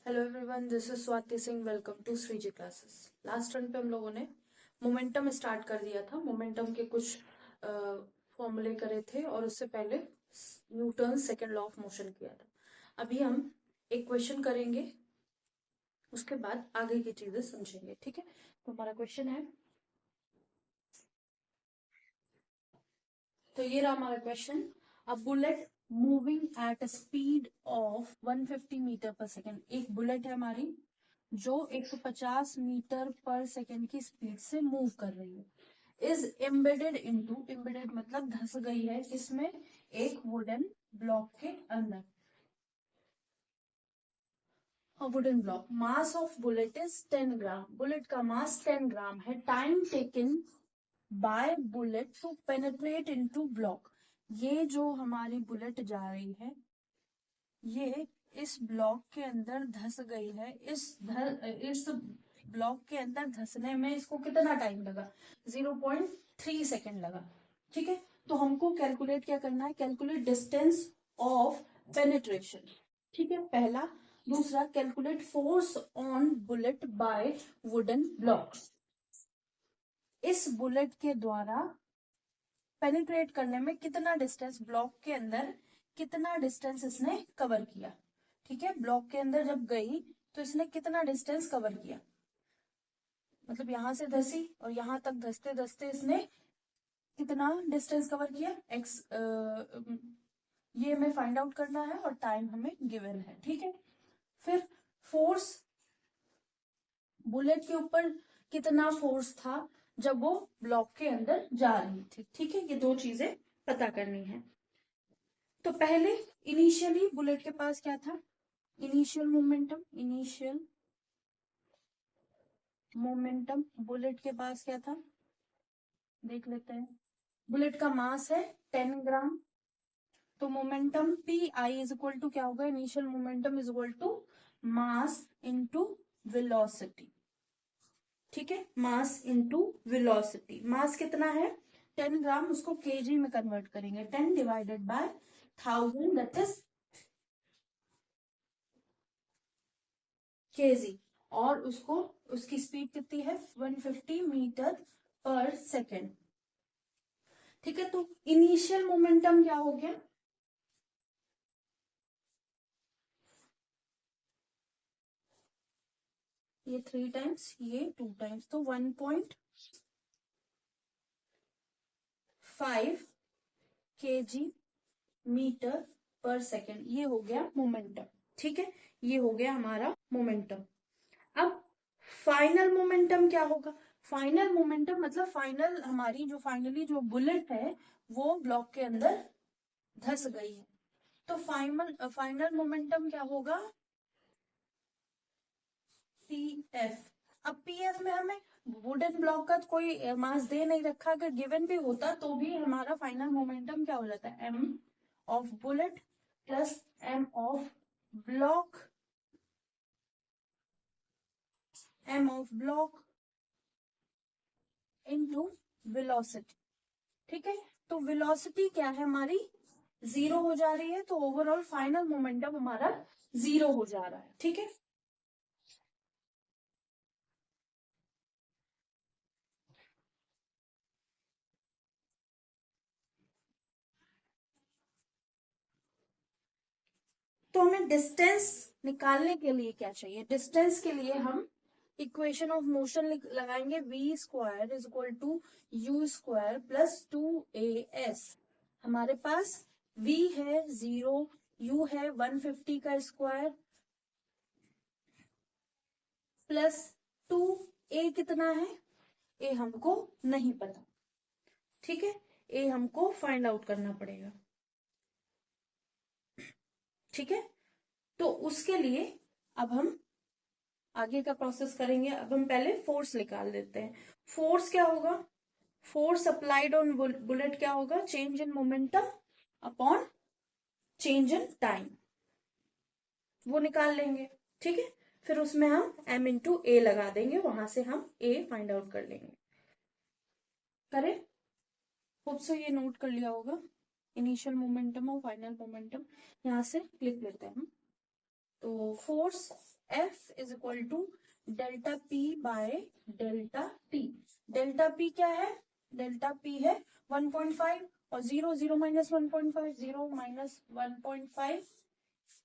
Hello everyone, this is Swati Singh. Welcome to Shriji classes. Last run पे हम लोगों ने मोमेंटम स्टार्ट कर दिया था। मोमेंटम के कुछ फॉर्मूले करे थे और उससे पहले Newton second law of motion किया था। अभी हम एक क्वेश्चन करेंगे, उसके बाद आगे की चीजें समझेंगे। ठीक है, तो हमारा क्वेश्चन है, तो ये रहा हमारा question. A bullet moving at speed of 150 metre per second. एक बुलेट है हमारी जो 150 मीटर पर सेकेंड की स्पीड से मूव कर रही है। इज एम्बेडेड इनटू, एम्बेडेड मतलब धस गई है, इसमें एक वुडन ब्लॉक के अंदर। Wooden block, mass of bullet is 10 gram. Bullet का मास 10 ग्राम है। Time taken by bullet to penetrate into block. ये जो हमारी बुलेट जा रही है, ये इस ब्लॉक के अंदर धस गई है। इस ब्लॉक के अंदर धसने में इसको कितना टाइम लगा? 0.3 सेकेंड लगा। ठीक है, तो हमको कैलकुलेट क्या करना है? Calculate distance of penetration. ठीक है, पहला। दूसरा, calculate force on bullet by wooden block. इस बुलेट के द्वारा पेनिट्रेट करने में कितना डिस्टेंस, ब्लॉक के अंदर कितना डिस्टेंस इसने कवर किया। ठीक है, ब्लॉक के अंदर जब गई तो इसने कितना डिस्टेंस कवर किया, मतलब यहां से धसी और यहां तक धसते धसते इसने कितना डिस्टेंस कवर किया। ये हमें फाइंड आउट करना है और टाइम हमें गिवन है। ठीक है, फिर फोर्स, बुलेट के ऊपर कितना फोर्स था जब वो ब्लॉक के अंदर जा रही थी। ठीक है, ये दो चीजें पता करनी है। तो पहले इनिशियली बुलेट के पास क्या था? Initial momentum. Initial momentum bullet के पास क्या था, देख लेते हैं। बुलेट का मास है 10 ग्राम, तो momentum p i is equal to क्या होगा? Initial momentum is equal to mass into velocity. ठीक है, मास इंटू वेलोसिटी। मास कितना है? 10 ग्राम, उसको केजी में कन्वर्ट करेंगे। 10 divided by 1000, that is KG. और उसको, उसकी स्पीड कितनी है? 150 मीटर पर सेकेंड। ठीक है, तो इनिशियल मोमेंटम क्या हो गया? ये 3 टाइम्स, ये 2 टाइम्स, तो 1.5 kg मीटर पर सेकेंड, ये हो गया मोमेंटम। ठीक है, ये हो गया हमारा मोमेंटम। अब फाइनल मोमेंटम क्या होगा? फाइनल मोमेंटम मतलब फाइनल, हमारी जो फाइनली जो बुलेट है वो ब्लॉक के अंदर धस गई है, तो फाइनल मोमेंटम क्या होगा? P F. अब पी एफ में हमें वुडन ब्लॉक का कोई मास दे नहीं रखा, अगर गिवन भी होता तो भी हमारा फाइनल मोमेंटम क्या हो जाता है? M of bullet plus m of block, m of block into velocity. ठीक है, तो वेलोसिटी क्या है हमारी? 0 हो जा रही है, तो ओवरऑल फाइनल मोमेंटम हमारा 0 हो जा रहा है। ठीक है, तो हमें डिस्टेंस निकालने के लिए क्या चाहिए? डिस्टेंस के लिए हम इक्वेशन ऑफ मोशन लगाएंगे। V square is equal to u square plus 2as। हमारे पास v है 0, u है 150 का स्क्वायर प्लस 2a कितना है? a हमको नहीं पता। ठीक है, a हमको फाइंड आउट करना पड़ेगा। ठीक है, तो उसके लिए अब हम आगे का प्रोसेस करेंगे। अब हम पहले फोर्स निकाल देते हैं। फोर्स क्या होगा? फोर्स अप्लाइड ऑन बुलेट क्या होगा? Change in momentum upon change in time, वो निकाल लेंगे। ठीक है, फिर उसमें हम m इंटू ए लगा देंगे, वहां से हम a फाइंड आउट कर लेंगे। करें? होप सो ये नोट कर लिया होगा, इनिशियल मोमेंटम और फाइनल मोमेंटम। यहां से लिख लेते हैं हम। तो force F is equal to delta P by delta T। Delta P क्या है? डेल्टा P है 1.5 और 0 minus 1.5, 0 minus 1.5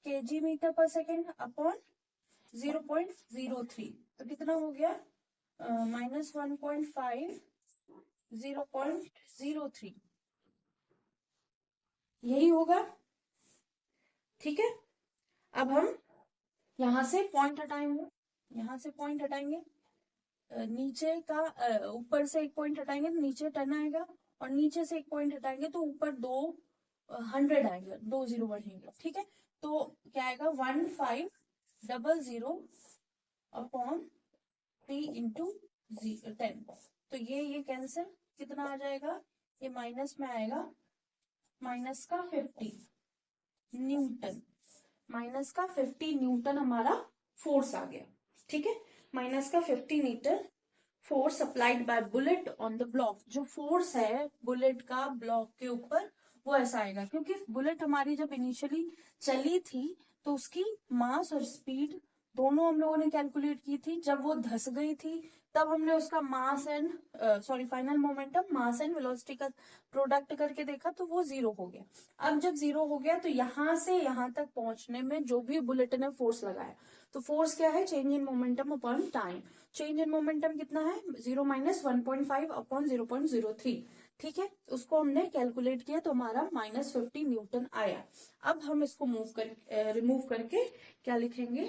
kg metre per second upon 0.03। तो कितना हो गया? -1.5 0.03 यही होगा। ठीक है, अब हम यहां से पॉइंट हटाएंगे, यहां से पॉइंट हटाएंगे, नीचे का ऊपर से एक पॉइंट हटाएंगे तो नीचे 10 आएगा, और नीचे से एक पॉइंट हटाएंगे तो ऊपर 100 आएगा, 2 0 बढ़ेंगे। ठीक है, तो क्या आएगा? 1500 अपॉन 3 इंटू 10। तो ये कैंसिल, कितना आ जाएगा? ये माइनस में आएगा, माइनस का 50 न्यूटन, माइनस का 50 न्यूटन हमारा फोर्स आ गया। ठीक है, माइनस का 50 Newton force applied by bullet on the block. जो फोर्स है बुलेट का ब्लॉक के ऊपर वो ऐसा आएगा, क्योंकि बुलेट हमारी जब इनिशियली चली थी तो उसकी मास और स्पीड दोनों हम लोगों ने कैलकुलेट की थी। जब वो धस गई थी तब हमने उसका mass and final momentum, mass and velocity का प्रोडक्ट करके देखा तो वो 0 हो गया। अब जब 0 हो गया तो यहां से यहां तक पहुंचने में जो भी बुलेट ने फोर्स लगाया, तो फोर्स क्या है? Change in momentum upon time. Change in momentum कितना है? 0 माइनस 1.5 अपॉन 0.03। ठीक है, उसको हमने कैलकुलेट किया तो हमारा -50 न्यूटन आया। अब हम इसको रिमूव करके क्या लिखेंगे?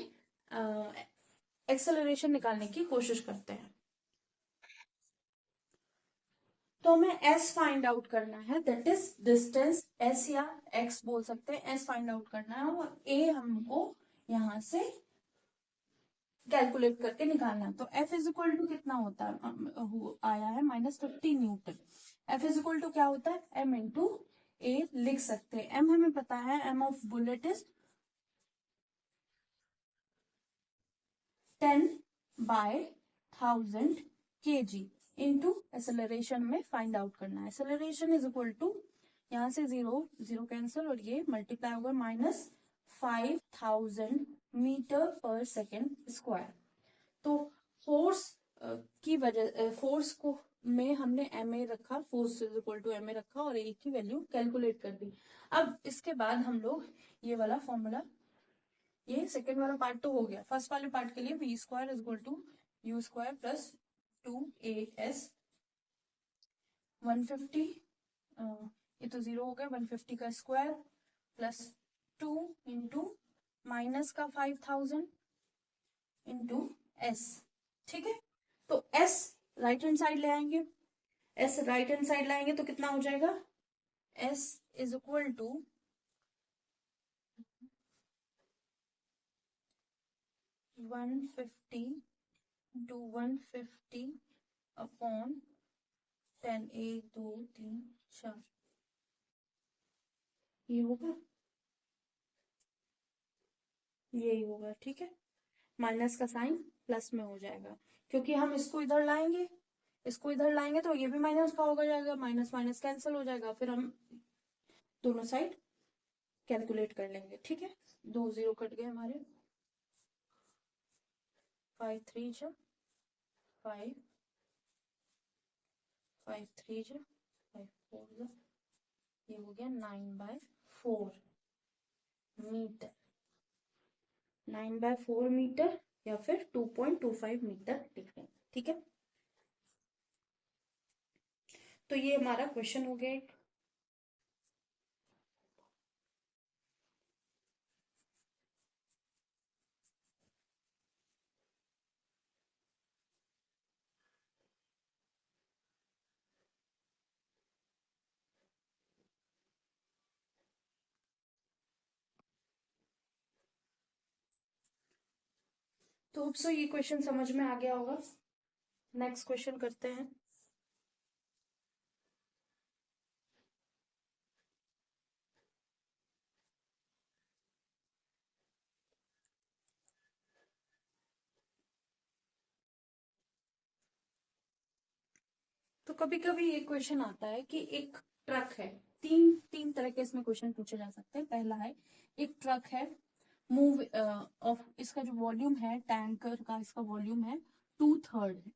एक्सेलरेशन निकालने की कोशिश करते हैं। तो हमें s फाइंड आउट करना है, दैट इज डिस्टेंस s या x बोल सकते हैं। s फाइंड आउट करना है और a हमको यहां से कैलकुलेट करके निकालना है। तो F इज इक्वल टू कितना होता है? आया है -50 newton. F is equal to क्या होता है? m इंटू ए लिख सकते हैं। m हमें पता है, m of bullet is 10/1000 kg into acceleration में फाइंड आउट करना है। एक्सेलरेशन इज इक्वल टू, यहाँ से 0 कैंसिल और ये मल्टीप्लाई होगा -5000 मीटर पर सेकेंड स्क्वायर। तो फोर्स की वजह, फोर्स को में हमने ma रखा, force is equal to ma रखा और a की वैल्यू कैलकुलेट कर दी। अब इसके बाद हम लोग ये वाला फॉर्मूला, ये सेकेंड वाला पार्ट तो हो गया। फर्स्ट वाले पार्ट के लिए v square is equal to u square plus 2as 150, ये तो 0 हो गया, 150 का स्क्वायर प्लस 2 इंटू माइनस का 5000 इंटू s। ठीक है, तो s राइट हैंड साइड ले आएंगे, s राइट हैंड साइड लाएंगे तो कितना हो जाएगा? s is equal to 150 into 150 upon 10, 1 2 3 4, ये होगा, यही होगा। ठीक है, माइनस का साइन प्लस में हो जाएगा, क्योंकि हम इसको इधर लाएंगे, इसको इधर लाएंगे तो ये भी माइनस का होगा जाएगा, माइनस माइनस कैंसिल हो जाएगा, फिर हम दोनों साइड कैलकुलेट कर लेंगे। ठीक है, 2 0 कट गए हमारे, 5 3 जा 5, 5 3 जा 5 4 जा, ये हो गया 9/4 मीटर, 9/4 मीटर या फिर 2.25 मीटर डिफरेंस। ठीक है, तो ये हमारा क्वेश्चन हो गया एक। तो होप सो ये क्वेश्चन समझ में आ गया होगा। नेक्स्ट क्वेश्चन करते हैं। तो कभी कभी ये क्वेश्चन आता है कि एक ट्रक है, तीन तरह के इसमें क्वेश्चन पूछे जा सकते हैं। पहला है, एक ट्रक है मूव ऑफ इसका जो वॉल्यूम है टैंकर का, इसका वॉल्यूम है 2/3 है,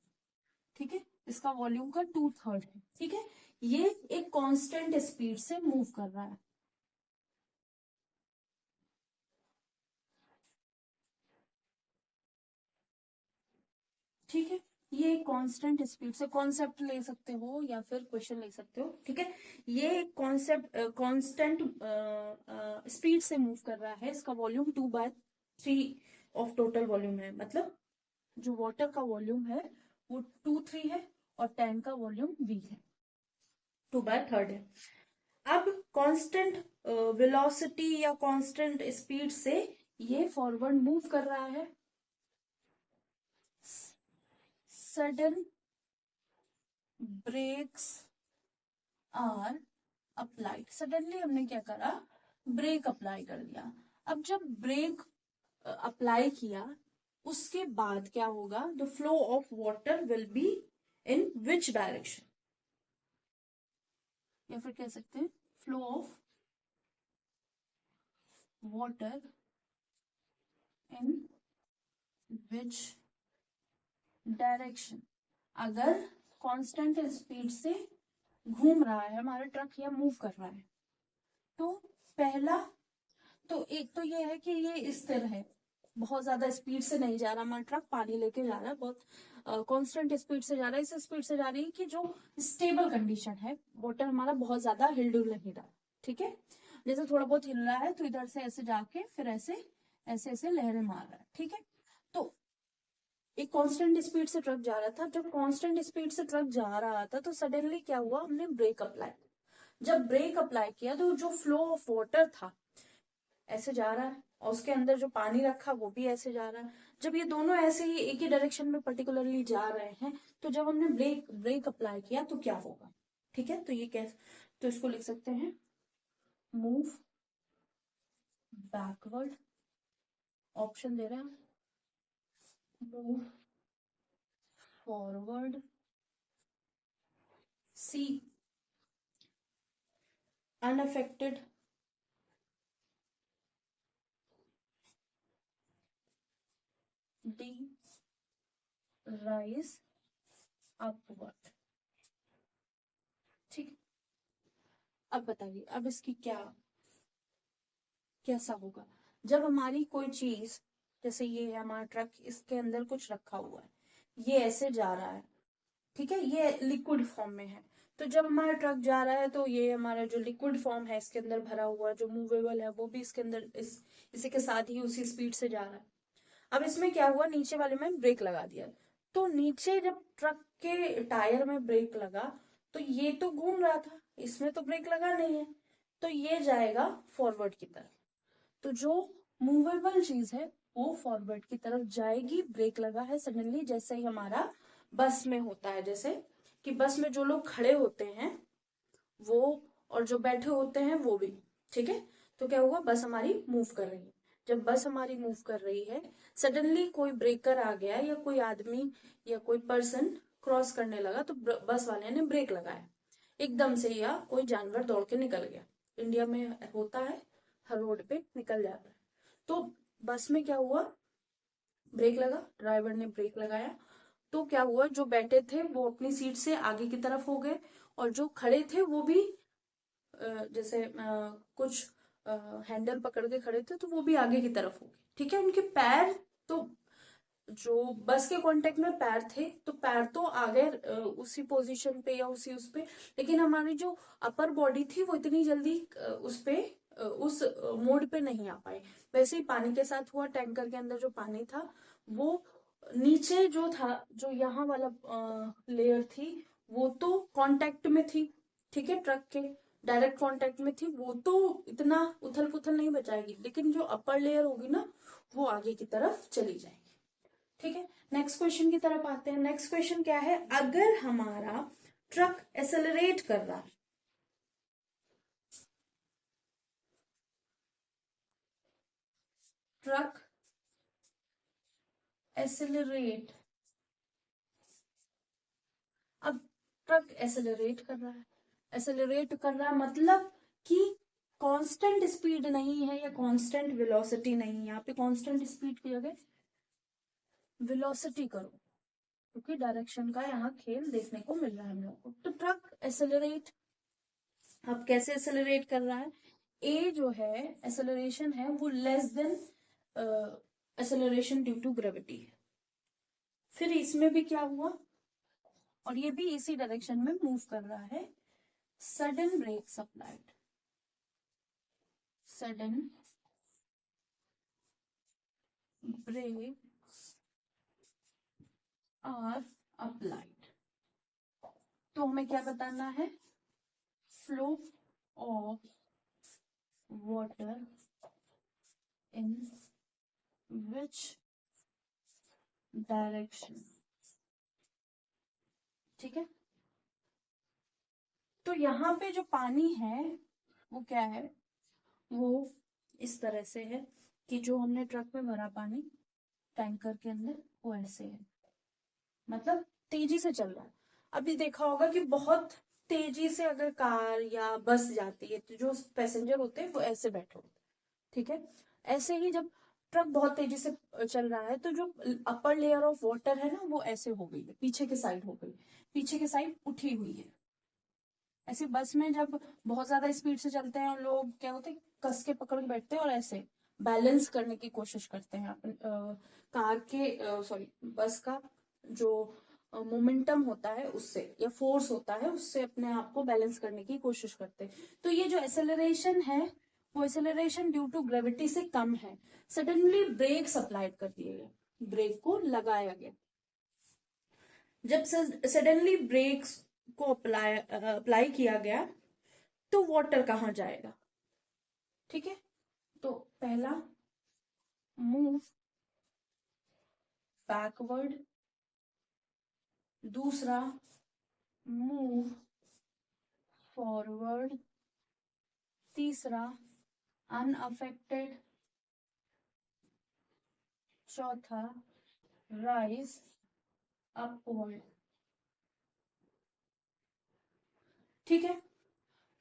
ठीक है, इसका वॉल्यूम का 2/3 है, ठीक है। ये एक कांस्टेंट स्पीड से मूव कर रहा है, ठीक है। ये कांस्टेंट स्पीड से, कॉन्सेप्ट ले सकते हो या फिर क्वेश्चन ले सकते हो, ठीक है। ये कॉन्सेप्ट कांस्टेंट स्पीड से मूव कर रहा है, इसका वॉल्यूम 2/3 ऑफ टोटल वॉल्यूम है, मतलब जो वाटर का वॉल्यूम है वो 2/3 है और टैंक का वॉल्यूम v है, 2/3 है। अब कांस्टेंट वेलोसिटी या कांस्टेंट स्पीड से ये फॉरवर्ड मूव कर रहा है। Sudden brakes are applied, suddenly हमने क्या करा, ब्रेक अप्लाई कर दिया। अब जब ब्रेक अप्लाई किया उसके बाद क्या होगा, the flow of water will be in which direction, या फिर कह सकते हैं flow of water in which direction. अगर कांस्टेंट स्पीड से घूम रहा है हमारा ट्रक या मूव कर रहा है, तो पहला तो एक तो ये है कि ये स्थिर है, बहुत ज्यादा स्पीड से नहीं जा रहा हमारा ट्रक, पानी लेके जा रहा है, बहुत कांस्टेंट स्पीड से जा रहा है, इस स्पीड से जा रही है कि जो स्टेबल कंडीशन है, वाटर हमारा बहुत ज्यादा हिलडुल नहीं रहा, ठीक है। जैसे थोड़ा बहुत हिल रहा है तो इधर से ऐसे जाके फिर ऐसे ऐसे ऐसे लहरें मार रहा है, ठीक है। तो एक कांस्टेंट स्पीड से ट्रक जा रहा था, जब कांस्टेंट स्पीड से ट्रक जा रहा था तो सडनली क्या हुआ, हमने ब्रेक अप्लाई, जब ब्रेक अप्लाई किया तो जो फ्लो ऑफ वाटर था ऐसे जा रहा है और उसके अंदर जो पानी रखा वो भी ऐसे जा रहा है। जब ये दोनों ऐसे ही एक ही डायरेक्शन में पर्टिकुलरली जा रहे हैं तो जब हमने ब्रेक ब्रेक अप्लाई किया तो क्या होगा, ठीक है। तो ये कैसे, तो इसको लिख सकते हैं मूव बैकवर्ड, ऑप्शन दे रहे हैं मूव फॉरवर्ड, सी unaffected, डी राइज अपवर्ड, ठीक। अब बताइए, अब इसकी क्या कैसा होगा, जब हमारी कोई चीज, जैसे ये है हमारा ट्रक, इसके अंदर कुछ रखा हुआ है, ये ऐसे जा रहा है, ठीक है, ये लिक्विड फॉर्म में है। तो जब हमारा ट्रक जा रहा है तो ये हमारा जो लिक्विड फॉर्म है इसके अंदर भरा हुआ, जो मूवेबल है वो भी इसके अंदर इसी के साथ ही उसी स्पीड से जा रहा है। अब इसमें क्या हुआ, नीचे वाले में ब्रेक लगा दिया, तो नीचे जब ट्रक के टायर में ब्रेक लगा तो ये तो घूम रहा था, इसमें तो ब्रेक लगा नहीं है, तो ये जाएगा फॉरवर्ड की तरफ। तो जो मूवेबल चीज है वो फॉरवर्ड की तरफ जाएगी, ब्रेक लगा है सडनली, जैसे ही हमारा बस में होता है, जैसे कि बस में जो लोग खड़े होते हैं वो और जो बैठे होते हैं वो भी, ठीक है। तो क्या हुआ, बस हमारी मूव कर रही है, जब बस हमारी मूव कर रही है सडनली कोई ब्रेकर आ गया या कोई आदमी या कोई पर्सन क्रॉस करने लगा तो बस वाले ने ब्रेक लगाया एकदम से, या कोई जानवर दौड़ के निकल गया, इंडिया में होता है, हर रोड पे निकल जाता है। तो बस में क्या हुआ, ब्रेक लगा, ड्राइवर ने ब्रेक लगाया, तो क्या हुआ, जो बैठे थे वो अपनी सीट से आगे की तरफ हो गए और जो खड़े थे वो भी जैसे कुछ हैंडल पकड़ के खड़े थे तो वो भी आगे की तरफ हो गए, ठीक है। उनके पैर तो जो बस के कांटेक्ट में पैर थे तो पैर तो आ गए उसी पोजीशन पे या उसी उस पे, लेकिन हमारी जो अपर बॉडी थी वो इतनी जल्दी उस पे उस मोड पे नहीं आ पाई। वैसे ही पानी के साथ हुआ, टैंकर के अंदर जो पानी था वो नीचे जो था, जो यहाँ वाला लेयर थी वो तो कांटेक्ट में थी, ठीक है, ट्रक के डायरेक्ट कांटेक्ट में थी, वो तो इतना उथल पुथल नहीं बचाएगी, लेकिन जो अपर लेयर होगी ना वो आगे की तरफ चली जाएगी, ठीक है। नेक्स्ट क्वेश्चन की तरफ आते हैं। नेक्स्ट क्वेश्चन क्या है, अगर हमारा ट्रक एक्सेलरेट कर रहा है, ट्रक एक्सेलरेट, अब ट्रक एक्सेलरेट कर रहा है, एक्सेलरेट कर रहा है मतलब कि कांस्टेंट स्पीड नहीं है या कांस्टेंट वेलोसिटी नहीं है, यहाँ पे कांस्टेंट स्पीड की जगह वेलोसिटी करो, क्योंकि डायरेक्शन का यहाँ खेल देखने को मिल रहा है हम लोग को। तो ट्रक एसेलरेट, अब कैसे एसेलरेट कर रहा है, ए जो है एसेलरेशन है वो less than acceleration due to gravity. फिर इसमें भी क्या हुआ, और ये भी इसी डायरेक्शन में मूव कर रहा है, sudden brakes applied, sudden brakes are applied. तो हमें क्या बताना है, flow of water in which direction, ठीक है। तो यहाँ पे जो पानी है वो क्या है, वो इस तरह से है कि जो हमने ट्रक में भरा पानी टैंकर के अंदर वो ऐसे है, मतलब तेजी से चल रहा है। अभी देखा होगा कि बहुत तेजी से अगर कार या बस जाती है तो जो पैसेंजर होते हैं वो ऐसे बैठे होते हैं, ठीक है। ऐसे ही जब ट्रक बहुत तेजी से चल रहा है तो जो अपर लेयर ऑफ वाटर है ना वो ऐसे हो गई है, पीछे के साइड हो गई, पीछे के साइड उठी हुई है। ऐसे बस में जब बहुत ज्यादा स्पीड से चलते हैं लोग, क्या होते हैं, कस के पकड़ के बैठते हैं और ऐसे बैलेंस करने की कोशिश करते हैं अपन कार के सॉरी बस का जो मोमेंटम होता है उससे या फोर्स होता है उससे अपने आप को बैलेंस करने की कोशिश करते हैं। तो ये जो एक्सेलरेशन है वो एक्सेलरेशन ड्यू टू ग्रेविटी से कम है। सडनली ब्रेक अप्लाइड कर दिए गए, ब्रेक को लगाया गया। जब सडनली ब्रेक्स को अप्लाई किया गया तो वाटर कहाँ जाएगा, ठीक है। तो पहला मूव बैकवर्ड, दूसरा मूव फॉरवर्ड, तीसरा अनअफेक्टेड, चौथा राइज अपवर्ड, ठीक है।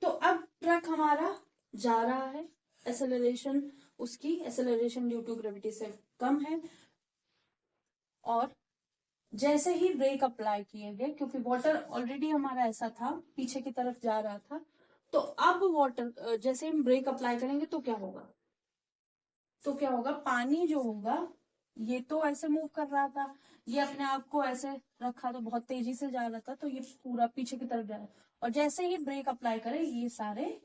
तो अब ट्रक हमारा जा रहा है, एक्सेलरेशन उसकी एक्सेलरेशन ड्यू टू ग्रेविटी से कम है, और जैसे ही ब्रेक अप्लाई किए गए, क्योंकि वाटर ऑलरेडी हमारा ऐसा था पीछे की तरफ जा रहा था, तो अब वाटर जैसे हम ब्रेक अप्लाई करेंगे तो क्या होगा, तो क्या होगा, पानी जो होगा ये तो ऐसे मूव कर रहा था, ये अपने आप को ऐसे रखा तो बहुत तेजी से जा रहा था, तो ये पूरा पीछे की तरफ जा रहा है, और जैसे ही ब्रेक अप्लाई करे ये सारे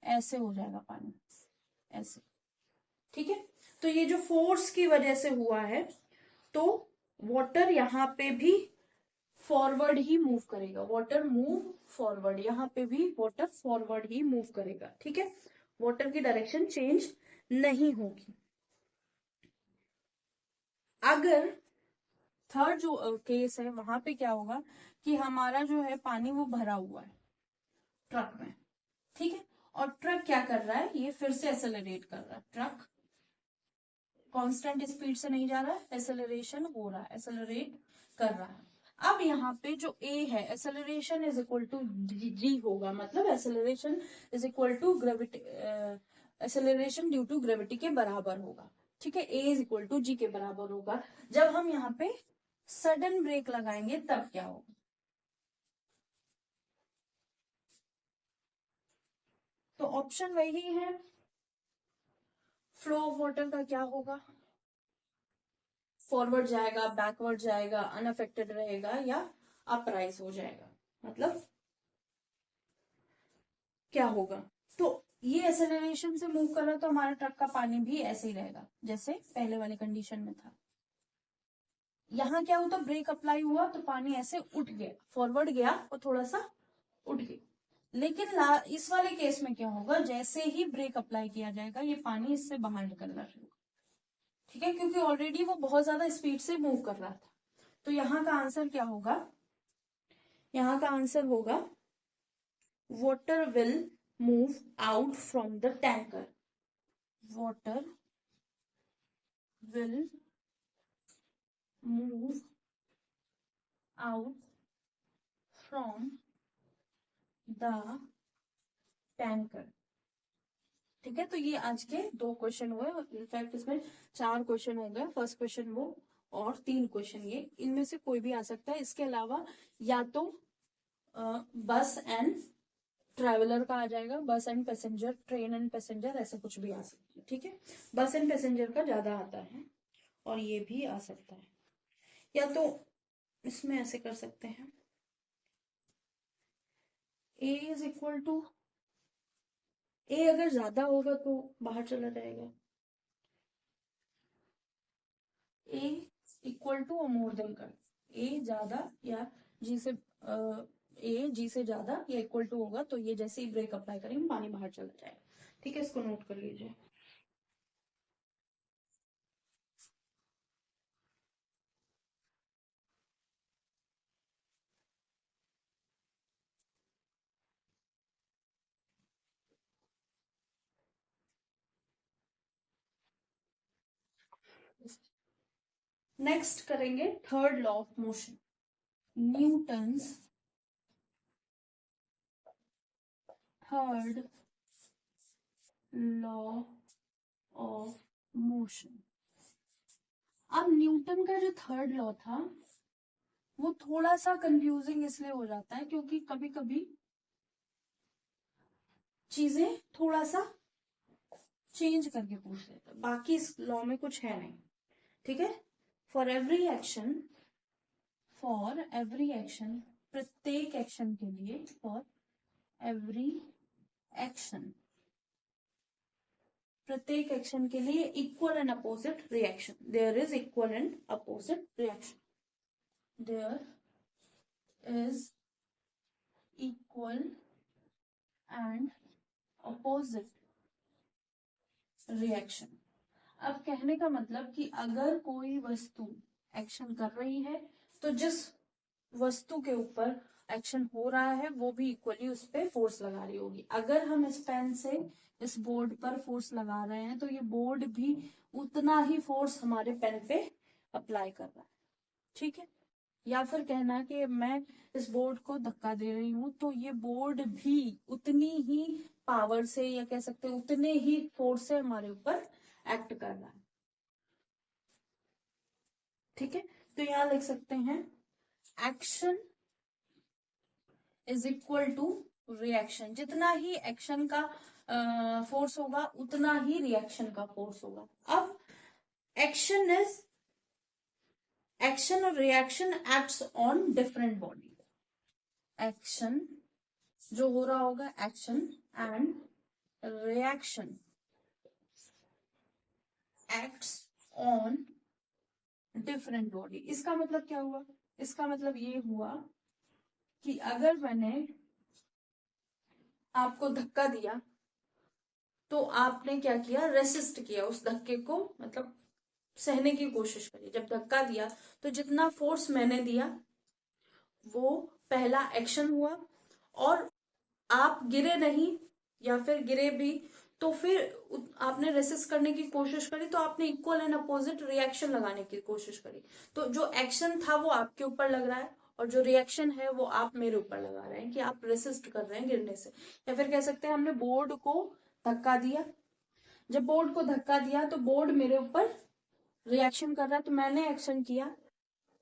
ऐसे हो जाएगा पानी, ऐसे, ठीक है। तो ये जो फोर्स की वजह से हुआ है तो वाटर यहाँ पे भी फॉरवर्ड ही मूव करेगा, वाटर मूव फॉरवर्ड, यहाँ पे भी वाटर फॉरवर्ड ही मूव करेगा, ठीक है। वाटर की डायरेक्शन चेंज नहीं होगी। अगर थर्ड जो केस है वहां पे क्या होगा कि हमारा जो है पानी वो भरा हुआ है ट्रक में, ठीक है, और ट्रक क्या कर रहा है, ये फिर से एक्सेलरेट कर रहा है, ट्रक कांस्टेंट स्पीड से नहीं जा रहा है, एक्सेलरेशन हो रहा है, एक्सेलरेट कर रहा है। अब यहाँ पे जो ए है acceleration is equal to g होगा, मतलब acceleration is equal to gravity, acceleration due to gravity के बराबर होगा, ठीक है। A is equal to g के बराबर होगा। जब हम यहाँ पे सडन ब्रेक लगाएंगे तब क्या होगा, तो ऑप्शन वही है, फ्लो ऑफ वाटर का क्या होगा, फॉरवर्ड जाएगा, बैकवर्ड जाएगा, अनअफेक्टेड रहेगा या अपराइज हो जाएगा, मतलब क्या होगा। तो ये एक्सेलरेशन से मूव कर रहा है तो हमारा ट्रक का पानी भी ऐसे ही रहेगा जैसे पहले वाले कंडीशन में था। यहाँ क्या होता, ब्रेक अप्लाई हुआ तो पानी ऐसे उठ गया, फॉरवर्ड गया और थोड़ा सा उठ गया। लेकिन इस वाले केस में क्या होगा, जैसे ही ब्रेक अप्लाई किया जाएगा ये पानी इससे बाहर निकलना शुरू, ठीक है, क्योंकि ऑलरेडी वो बहुत ज्यादा स्पीड से मूव कर रहा था। तो यहाँ का आंसर क्या होगा, यहाँ का आंसर होगा water will move out from the tanker, water will move out from the tanker, ठीक है, तो ये आज के 2 क्वेश्चन हुए, इनफैक्ट इसमें 4 क्वेश्चन हो गए। फर्स्ट क्वेश्चन वो और 3 क्वेश्चन ये, इनमें से कोई भी आ सकता है। इसके अलावा या तो बस एंड ट्रैवलर का आ जाएगा, बस and passenger, train and passenger, ऐसा कुछ भी आ सकता है। ठीक है, बस एंड पैसेंजर का ज्यादा आता है और ये भी आ सकता है। या तो इसमें ऐसे कर सकते हैं, ए इज इक्वल टू, ए अगर ज्यादा होगा तो बाहर चला जाएगा, ए इक्वल टू और मोर देन का, ए ज्यादा या जी से ए जी से ज्यादा या इक्वल टू होगा तो ये जैसे ही ब्रेक अप्लाई करेंगे पानी बाहर चला जाएगा। ठीक है, इसको नोट कर लीजिए। नेक्स्ट करेंगे third law of motion, Newton's third law of motion. अब न्यूटन का जो थर्ड लॉ था वो थोड़ा सा कंफ्यूजिंग इसलिए हो जाता है क्योंकि कभी कभी चीजें थोड़ा सा चेंज करके पूछ लेते हैं, बाकी इस लॉ में कुछ है नहीं। ठीक है, फॉर एवरी एक्शन, प्रत्येक एक्शन के लिए, फॉर एवरी एक्शन, प्रत्येक एक्शन के लिए equal and opposite reaction, there is equal and opposite reaction, there is equal and opposite reaction. अब कहने का मतलब कि अगर कोई वस्तु एक्शन कर रही है तो जिस वस्तु के ऊपर एक्शन हो रहा है वो भी इक्वली उस पर फोर्स लगा रही होगी। अगर हम इस पेन से इस बोर्ड पर फोर्स लगा रहे हैं तो ये बोर्ड भी उतना ही फोर्स हमारे पेन पे अप्लाई कर रहा है। ठीक है, या फिर कहना कि मैं इस बोर्ड को धक्का दे रही हूं तो ये बोर्ड भी उतनी ही पावर से या कह सकते हैं उतने ही फोर्स से हमारे ऊपर एक्ट कर रहा है। ठीक है, तो यहां लिख सकते हैं action is equal to reaction, जितना ही एक्शन का फोर्स होगा उतना ही रिएक्शन का फोर्स होगा। अब एक्शन और reaction acts on different body, action जो हो रहा होगा action and reaction acts on different body. इसका मतलब क्या हुआ, इसका मतलब ये हुआ कि अगर मैंने आपको धक्का दिया तो आपने क्या किया, रेसिस्ट किया, उस धक्के को मतलब सहने की कोशिश करी। जब धक्का दिया तो जितना फोर्स मैंने दिया वो पहला एक्शन हुआ, और आप गिरे नहीं या फिर गिरे भी तो फिर आपने रेसिस्ट करने की कोशिश करी तो आपने इक्वल एंड अपोजिट रिएक्शन लगाने की कोशिश करी। तो जो एक्शन था वो आपके ऊपर लग रहा है और जो रिएक्शन है वो आप मेरे ऊपर लगा रहे हैं कि आप रेसिस्ट कर रहे हैं गिरने से। या फिर कह सकते हैं हमने बोर्ड को धक्का दिया, जब बोर्ड को धक्का दिया तो बोर्ड मेरे ऊपर रिएक्शन कर रहा है, तो मैंने एक्शन किया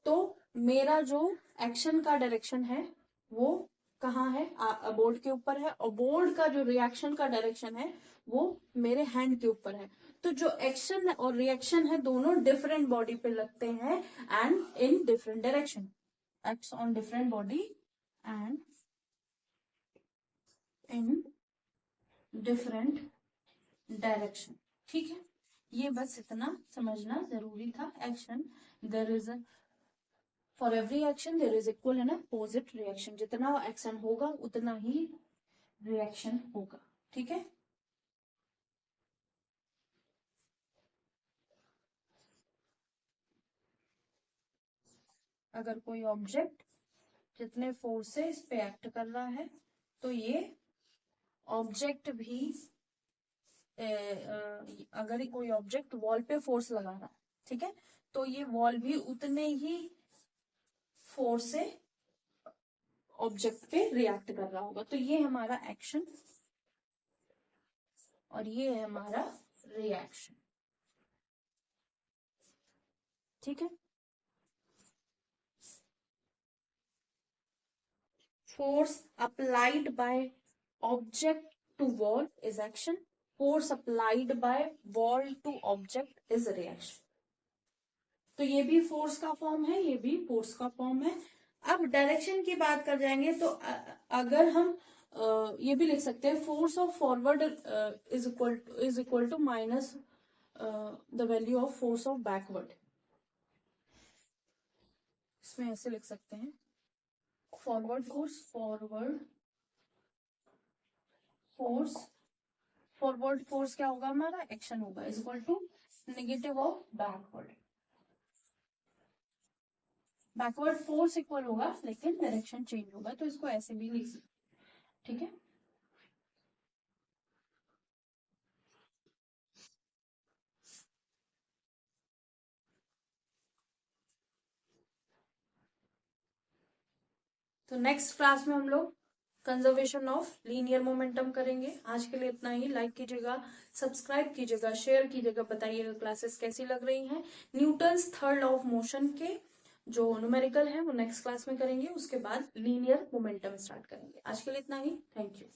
तो मेरा जो एक्शन का डायरेक्शन है वो कहाँ है, बोर्ड के ऊपर है, और बोर्ड का जो रिएक्शन का डायरेक्शन है वो मेरे हैंड के ऊपर है। तो जो एक्शन और रिएक्शन है दोनों डिफरेंट बॉडी पे लगते हैं and in different direction, acts on different body and in different direction. ठीक है, ये बस इतना समझना जरूरी था। Action, there is for every action there is equal and opposite reaction, जितना एक्शन होगा उतना ही रिएक्शन होगा। ठीक है, अगर कोई ऑब्जेक्ट जितने फोर्स से इस पे एक्ट कर रहा है तो ये ऑब्जेक्ट भी अगर कोई ऑब्जेक्ट वॉल पे फोर्स लगा रहा है, ठीक है, तो ये वॉल भी उतने ही फोर्स से ऑब्जेक्ट पे रिएक्ट कर रहा होगा। तो ये हमारा एक्शन और ये है हमारा रिएक्शन। ठीक है, force applied by object to wall is action, force applied by wall to object is reaction। तो ये भी फोर्स का फॉर्म है, ये भी फोर्स का फॉर्म है। अब डायरेक्शन की बात कर जाएंगे तो अगर हम ये भी लिख सकते हैं, force of forward is equal to minus the value of force of backward. इसमें ऐसे लिख सकते हैं, फॉरवर्ड फोर्स क्या होगा हमारा, एक्शन होगा, is equal to negative of backward force equal होगा लेकिन डायरेक्शन चेंज होगा, तो इसको ऐसे भी लिख सकते। ठीक है, तो नेक्स्ट क्लास में हम लोग कंजर्वेशन ऑफ लीनियर मोमेंटम करेंगे। आज के लिए इतना ही। लाइक कीजिएगा, सब्सक्राइब कीजिएगा, शेयर कीजिएगा, बताइएगा क्लासेस कैसी लग रही हैं। Newton's third law of motion के जो न्यूमेरिकल है वो नेक्स्ट क्लास में करेंगे, उसके बाद लीनियर मोमेंटम स्टार्ट करेंगे। आज के लिए इतना ही। Thank you.